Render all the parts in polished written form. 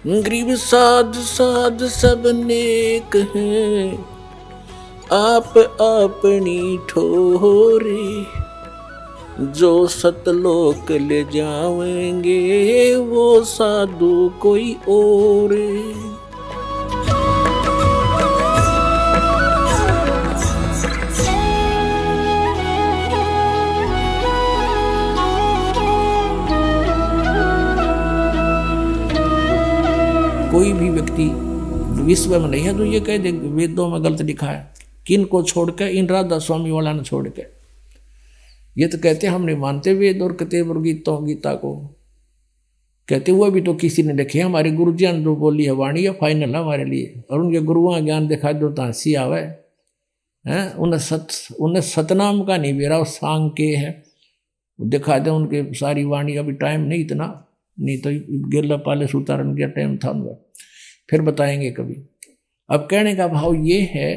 गरीब साध साध सब नेक हैं, आप अपनी ठोरे, जो सतलोक ले जावेंगे वो साधु कोई और। कोई भी व्यक्ति विश्व में नहीं है जो ये कह दे वेदों में गलत लिखा है। किन को छोड़ के? इन राधा स्वामी वाला ने छोड़ के। ये तो कहते हम नहीं मानते वेद और किताब और गीता को। कहते हुए भी तो किसी ने देखे, हमारे गुरु जी ने जो बोली है वाणी है फाइनल है हमारे लिए। और उनके गुरुओं का ज्ञान दिखा दो तो हंसी आवे है। उन्हें सतनाम का नहीं बेरा सांग के है दिखा दे उनके सारी वाणी। अभी टाइम नहीं इतना, नहीं तो गेला पाले उतारन का टाइम था उनका, फिर बताएंगे कभी। अब कहने का भाव ये है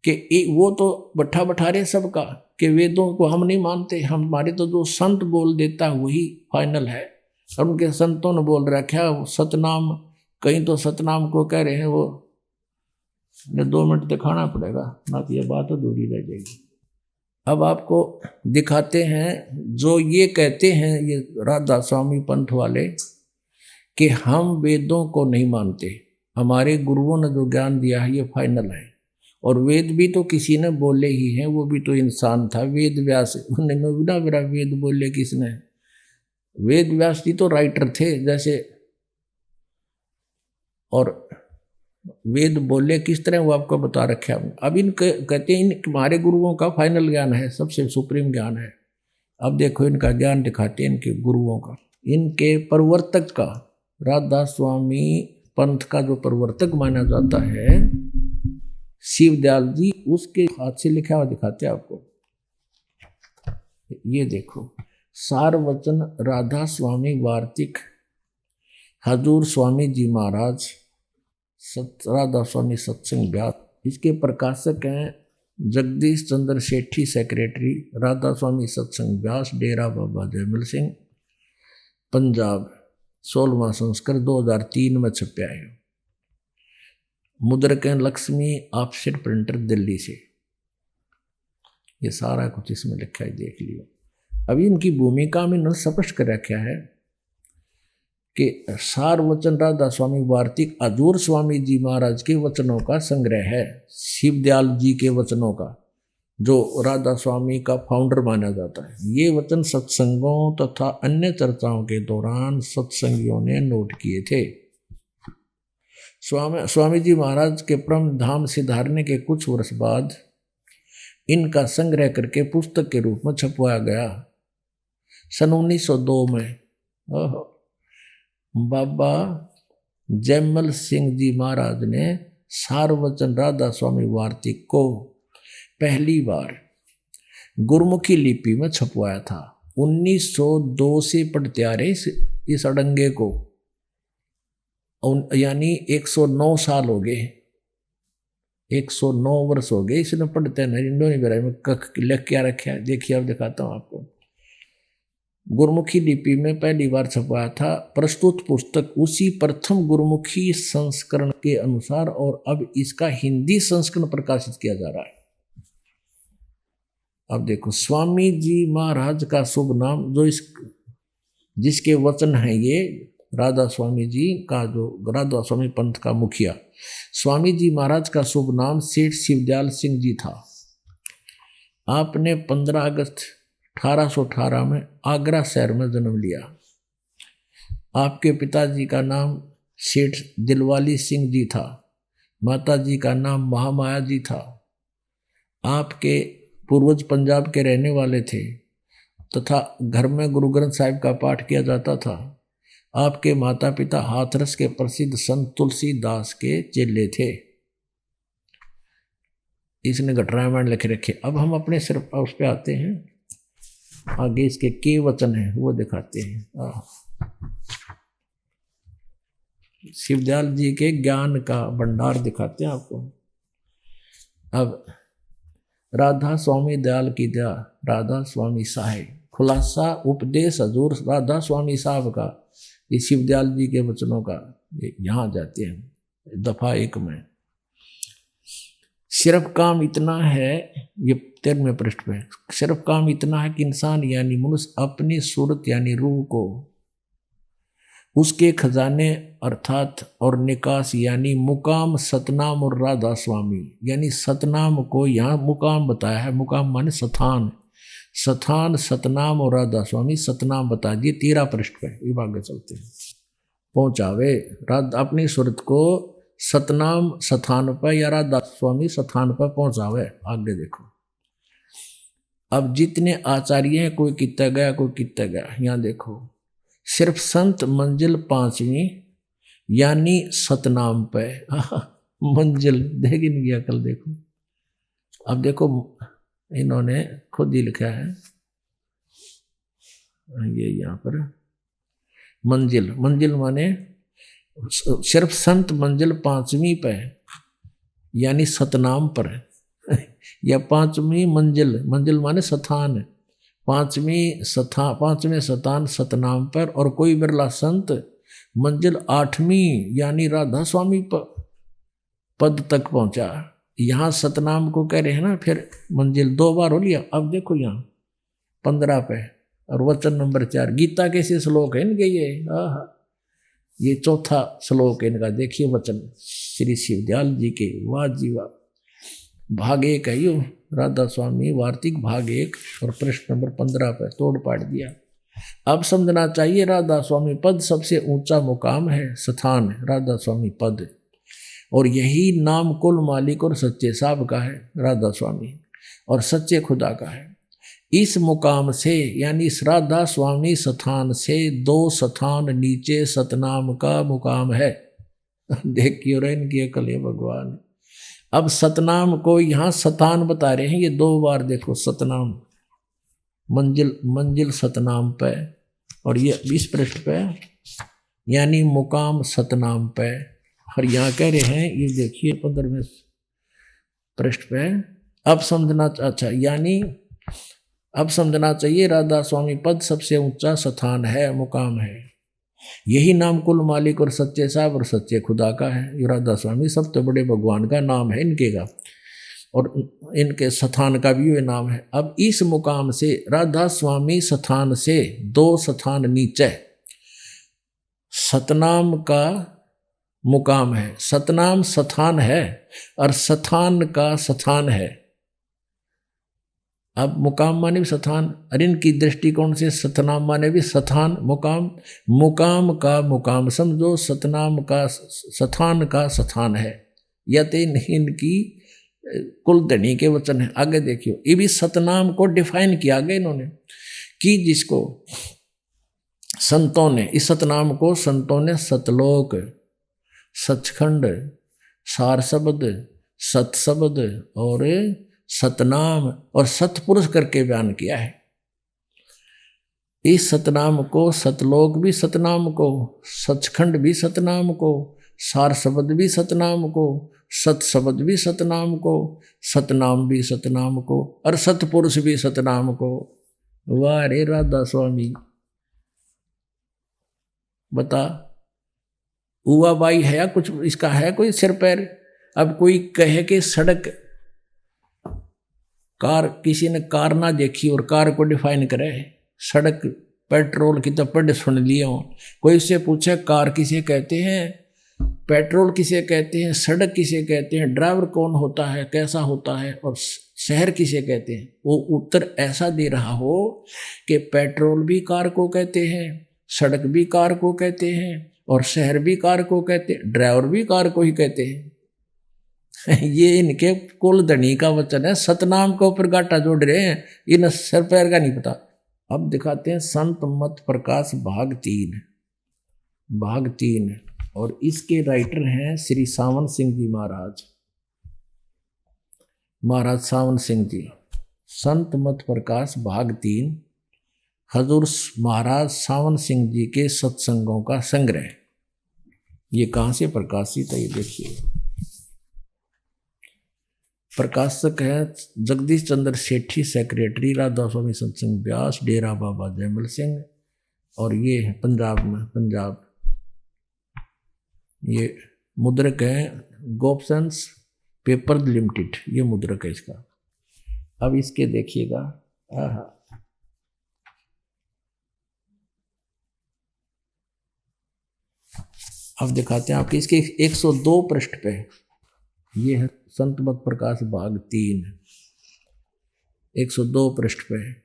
कि वो तो बैठा बैठा रहे सबका कि वेदों को हम नहीं मानते, हमारे तो जो संत बोल देता है वही फाइनल है। और उनके संतों ने बोल रखा वो सतनाम, कहीं तो सतनाम को कह रहे हैं वो 2 मिनट दिखाना पड़ेगा ना तो ये बात अधूरी रह जाएगी। अब आपको दिखाते हैं जो ये कहते हैं ये राधा स्वामी पंथ वाले कि हम वेदों को नहीं मानते, हमारे गुरुओं ने जो ज्ञान दिया है ये फाइनल है। और वेद भी तो किसी ने बोले ही हैं, वो भी तो इंसान था वेद व्यास। उन्होंने बिना मेरा वेद बोले किसने? वेद व्यास जी तो राइटर थे जैसे, और वेद बोले किस तरह वो आपको बता रखे हैं। अब इन कहते हैं इन हमारे गुरुओं का फाइनल ज्ञान है, सबसे सुप्रीम ज्ञान है। अब देखो इनका ज्ञान दिखाते हैं इनके गुरुओं का, इनके प्रवर्तक का। राधा स्वामी पंथ का जो प्रवर्तक माना जाता है शिवदयाल जी, उसके हाथ से लिखा हुआ दिखाते हैं आपको। ये देखो सारवचन राधा स्वामी वार्तिक हजूर स्वामी जी महाराज राधा स्वामी सत्संग व्यास। इसके प्रकाशक हैं जगदीश चंद्र सेठी, सेक्रेटरी राधा स्वामी सत्संग व्यास, डेरा बाबा जयमल सिंह, पंजाब। 16वां संस्करण 2003 में छपया है। मुद्रक लक्ष्मी ऑफसेट प्रिंटर दिल्ली से। ये सारा कुछ इसमें लिखा है, देख लियो। अभी इनकी भूमिका में इन्होंने स्पष्ट कर रखा है कि सारवचन राधा स्वामी वार्तिक हजूर स्वामी जी महाराज के वचनों का संग्रह है, शिवदयाल जी के वचनों का, जो राधा स्वामी का फाउंडर माना जाता है। ये वचन सत्संगों तथा अन्य चर्चाओं के दौरान सत्संगियों ने नोट किए थे। स्वामी जी महाराज के परम धाम सिधारने के कुछ वर्ष बाद इनका संग्रह करके पुस्तक के रूप में छपवाया गया। सन 1902 में बाबा जयमल सिंह जी महाराज ने सारवचन राधा स्वामी वार्तिक को पहली बार गुरमुखी लिपि में छपवाया था। 1902 से पढ़ते आ रहे इस अड़ंगे को, यानी 109 साल हो गए, 109 वर्ष हो गए इसने पढ़ते नहीं। में कख लिख क्या रखा है देखिए, अब दिखाता हूँ आपको। गुरमुखी लिपि में पहली बार छपवाया था। प्रस्तुत पुस्तक उसी प्रथम गुरमुखी संस्करण के अनुसार, और अब इसका हिंदी संस्करण प्रकाशित किया जा रहा है। अब देखो स्वामी जी महाराज का शुभ नाम, जो जिसके वचन है ये राधा स्वामी जी का, जो राधा स्वामी पंथ का मुखिया स्वामी जी महाराज का शुभ नाम सेठ शिवदयाल सिंह जी था। आपने 15 अगस्त 1818 में आगरा शहर में जन्म लिया। आपके पिताजी का नाम सेठ दिलवाली सिंह जी था, माताजी का नाम महामाया जी था। आपके पूर्वज पंजाब के रहने वाले थे तथा घर में गुरु ग्रंथ साहिब का पाठ किया जाता था। आपके माता पिता हाथरस के प्रसिद्ध संत तुलसीदास के चेले थे। इसने घटरामायण लिख रखे। अब हम अपने सिर्फ उस पे आते हैं, आगे इसके के वचन है वो दिखाते हैं। शिवदयाल जी के ज्ञान का भंडार दिखाते हैं आपको। अब राधा स्वामी दयाल की दया, राधा स्वामी साहेब, खुलासा उपदेश हजूर राधा स्वामी साहब का। ये शिवदयाल जी के वचनों का यहाँ जाते हैं दफा 1 में। सिर्फ काम इतना है, ये 13वें पृष्ठ पे, सिर्फ काम इतना है कि इंसान यानी मनुष्य अपनी सूरत यानी रूह को उसके खजाने अर्थात और निकास यानी मुकाम सतनाम और राधा स्वामी यानी सतनाम को यहाँ मुकाम बताया है। मुकाम माने स्थान, स्थान सतनाम और राधा स्वामी सतनाम बता दिए 13 पृष्ठ पे। ये आगे चलते हैं। पहुंचावे राधा अपनी सूरत को सतनाम स्थान पर या राधा स्वामी स्थान पर पहुंचावे। आगे देखो, अब जितने आचार्य हैं कोई कितना गया कोई कितना गया। यहाँ देखो सिर्फ संत मंजिल 5वीं यानी सतनाम पे मंजिल देख इनकी अकल देखो। अब देखो इन्होंने खुद ही लिखा है ये यहाँ पर मंजिल, मंजिल माने सिर्फ संत मंजिल 5वीं पे यानी सतनाम पर या 5वीं मंजिल, मंजिल माने स्थान, 5वें स्थान सतनाम पर। और कोई बिरला संत मंजिल 8वीं यानी राधा स्वामी पद तक पहुंचा। यहाँ सतनाम को कह रहे हैं ना, फिर मंजिल 2 बार हो लिया। अब देखो यहाँ 15 पे और वचन नंबर 4 गीता के से श्लोक है इनके ये चौथा श्लोक है इनका। देखिए वचन श्री शिवदयाल जी के, वाह जी वाह। भाग 1 है यो राधा स्वामी वार्तिक भाग 1 और पृष्ठ नंबर 15 पर तोड़ पाट दिया। अब समझना चाहिए राधा स्वामी पद सबसे ऊंचा मुकाम है, स्थान है राधा स्वामी पद, और यही नाम कुल मालिक और सच्चे साहब का है राधा स्वामी, और सच्चे खुदा का है। इस मुकाम से यानी इस राधा स्वामी स्थान से 2 स्थान नीचे सतनाम का मुकाम है। देखिए और इनकी अकल है भगवान। अब सतनाम को यहाँ स्थान बता रहे हैं ये 2 बार। देखो सतनाम मंजिल सतनाम पे, और ये 20 पृष्ठ पे यानी मुकाम सतनाम पे। और यहाँ कह रहे हैं ये देखिए 15वें पृष्ठ पे। अब समझना अच्छा यानी अब समझना चाहिए राधा स्वामी पद सबसे ऊंचा स्थान है, मुकाम है। यही नाम कुल मालिक और सच्चे साहब और सच्चे खुदा का है। ये राधा स्वामी सब तो बड़े भगवान का नाम है इनके का, और इनके स्थान का भी ये नाम है। अब इस मुकाम से राधा स्वामी स्थान से 2 स्थान नीचे सतनाम का मुकाम है। सतनाम स्थान है और स्थान का स्थान है। अब मुकाम माने भी स्थान, और इनकी दृष्टिकोण से सतनाम माने भी स्थान मुकाम, मुकाम का मुकाम समझो, सतनाम का स्थान का स्थान है। यह तो इनकी कुल धनी के वचन है। आगे देखियो ये भी सतनाम को डिफाइन किया गया इन्होंने कि जिसको संतों ने, इस सतनाम को संतों ने सतलोक, सचखंड, सार शब्द, सत शब्द और सतनाम और सतपुरुष करके बयान किया है। इस सतनाम को सतलोक भी सतनाम को, सचखंड भी सतनाम को, सार शब्द भी सतनाम को, सत शब्द भी सतनाम को, सतनाम भी सतनाम को, और सतपुरुष भी सतनाम को। वाह रे राधा स्वामी, बता हुआ बाई है या कुछ इसका है कोई सिर पैर। अब कोई कहे कि सड़क कार, किसी ने कार ना देखी और कार को डिफाइन करे, सड़क पेट्रोल की तो पढ़ सुन लिया हूँ। कोई उससे पूछे कार किसे कहते हैं, पेट्रोल किसे कहते हैं, सड़क किसे कहते हैं, ड्राइवर कौन होता है, कैसा होता है, और शहर किसे कहते हैं, वो उत्तर ऐसा दे रहा हो कि पेट्रोल भी कार को कहते हैं, सड़क भी कार को कहते हैं, और शहर भी कार को कहते हैं, ड्राइवर भी कार को ही कहते हैं। ये इनके कुल धनी का वचन है। सतनाम के ऊपर गाटा जोड़ रहे हैं, इन सर पैर का नहीं पता। अब दिखाते हैं संत मत प्रकाश भाग 3, भाग 3, और इसके राइटर हैं श्री सावन सिंह जी महाराज, महाराज सावन सिंह जी। संत मत प्रकाश भाग 3 हजूर महाराज सावन सिंह जी के सत्संगों का संग्रह। ये कहाँ से प्रकाशित है ये देखिए। प्रकाशक है जगदीश चंद्र सेठी, सेक्रेटरी राधा स्वामी सत्संग व्यास, डेरा बाबा जयमल सिंह, और ये है पंजाब में, पंजाब। ये मुद्रक है गोपसंस पेपर लिमिटेड, ये मुद्रक है इसका। अब इसके देखिएगा, अब दिखाते हैं आपके इसके 102 पृष्ठ पे। ये है संत मत प्रकाश भाग 3, 102 पृष्ठ पे।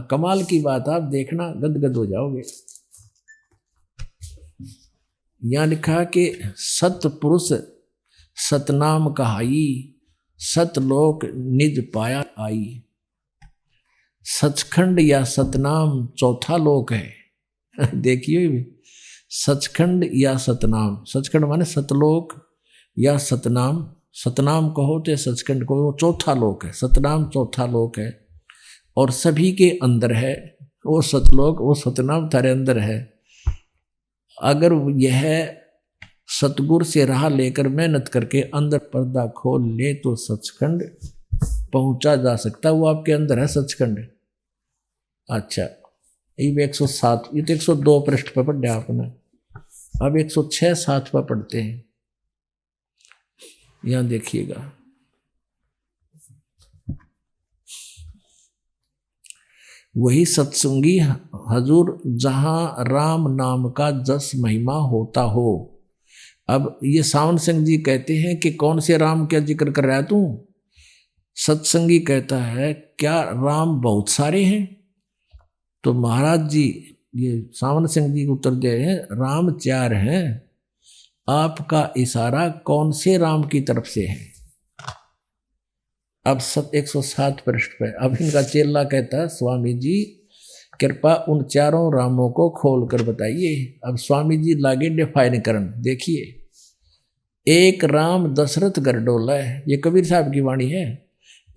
कमाल की बात, आप देखना गदगद हो जाओगे। यहाँ लिखा कि सतपुरुष सतनाम कहाई, सतलोक निज पाया आई। सचखंड या सतनाम चौथा लोक है। देखिए भी, सचखंड या सतनाम, सचखंड माने सतलोक या सतनाम, सतनाम कहो तो सचखंड कहो, वो चौथा लोक है। सतनाम चौथा लोक है और सभी के अंदर है। वो सतलोक वो सतनाम तारे अंदर है। अगर यह सतगुरु से राह लेकर मेहनत करके अंदर पर्दा खोल ले तो सचखंड पहुंचा जा सकता, वो आपके अंदर है सचखंड। अच्छा, ये 107, ये तो 102 पृष्ठ पर पढ़ा आपने। अब 106-7 पर पढ़ते हैं। यहां देखिएगा, वही सत्संगी हजूर जहां राम नाम का जस महिमा होता हो। अब ये सावन सिंह जी कहते हैं कि कौन से राम का जिक्र कर रहा है तू? सत्संगी कहता है क्या राम बहुत सारे हैं? तो महाराज जी, ये सावन सिंह जी उत्तर दे रहे हैं, राम 4 हैं। आपका इशारा कौन से राम की तरफ से है? अब 107 पृष्ठ पे। अब इनका चेला कहता है, स्वामी जी कृपा उन 4 रामों को खोल कर बताइए। अब स्वामी जी लागे डिफाइन करन। देखिए, एक राम दशरथ घर डोला है, ये कबीर साहब की वाणी है।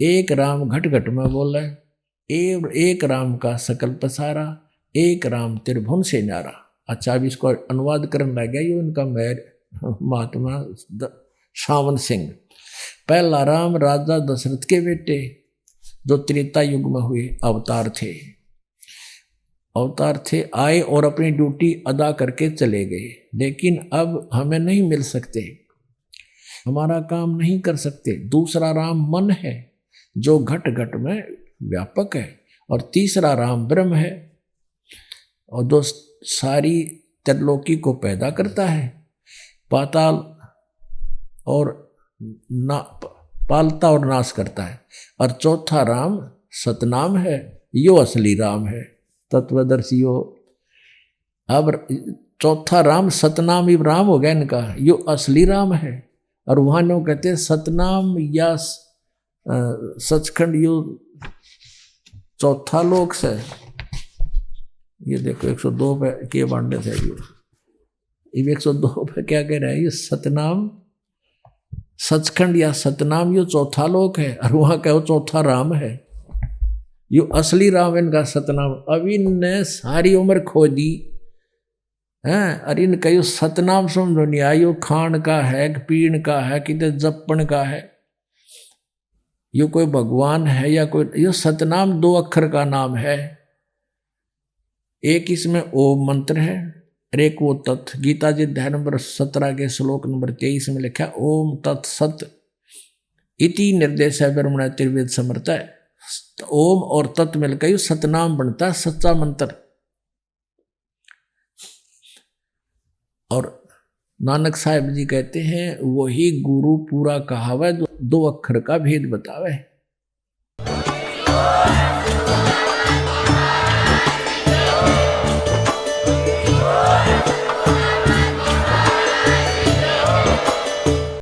एक राम घट घट में बोला है, एक राम का सकल पसारा, एक राम त्रिभुवन से न्यारा। अच्छा, अब इसको अनुवाद करने लग गया ये उनका महात्मा सावन सिंह। पहला राम राजा दशरथ के बेटे जो त्रेता युग में हुए अवतार थे, आए और अपनी ड्यूटी अदा करके चले गए। लेकिन अब हमें नहीं मिल सकते, हमारा काम नहीं कर सकते। दूसरा राम मन है जो घट घट में व्यापक है, और तीसरा राम ब्रह्म है और जो सारी त्रिलोकी को पैदा करता है, पाताल और पालता और नाश करता है। और चौथा राम सतनाम है, यो असली राम है, तत्वदर्शियो। अब चौथा राम सतनाम ही राम हो गया इनका, यो असली राम है। और वहां लोग कहते हैं सतनाम या सचखंड यो चौथा लोक से। ये देखो 102 पे के बांडे थे ये 102 पे क्या कह रहा है, ये सतनाम सचखंड या सतनाम यो चौथा लोक है, और वहां कहो चौथा राम है, यो असली राम इनका सतनाम। अब इनने सारी उम्र खो दी हैं, अरे इनका यो सतनाम समझो नहीं आया, यो खान का है, पीण का है, कितने जपण का है, यो कोई भगवान है या कोई, यो सतनाम 2 अक्षर का नाम है। एक इसमें ओम मंत्र है, एक वो तत्। गीता जी अध्याय नंबर 17 के श्लोक नंबर 23 में लिखा ओम तत् सत इति निर्देश ब्रह्मण त्रिवेद समर्थ है। ओम और तत् मिलकर सतनाम बनता है, सच्चा मंत्र। और नानक साहब जी कहते हैं वही गुरु पूरा कहावे, 2 अक्षर का भेद बतावे।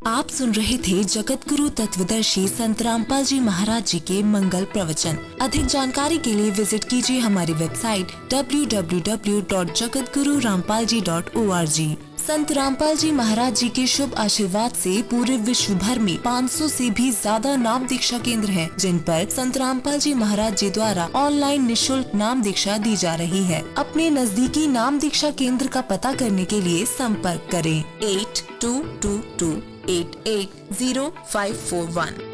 आप सुन रहे थे जगत गुरु तत्वदर्शी संत रामपाल जी महाराज जी के मंगल प्रवचन। अधिक जानकारी के लिए विजिट कीजिए हमारी वेबसाइट www.jagatgururampalji.org। संत रामपाल जी महाराज जी के शुभ आशीर्वाद से पूरे विश्व भर में 500 से भी ज्यादा नाम दीक्षा केंद्र हैं, जिन पर संत रामपाल जी महाराज जी द्वारा ऑनलाइन निशुल्क नाम दीक्षा दी जा रही है। अपने नजदीकी नाम दीक्षा केंद्र का पता करने के लिए संपर्क करें 8222880541।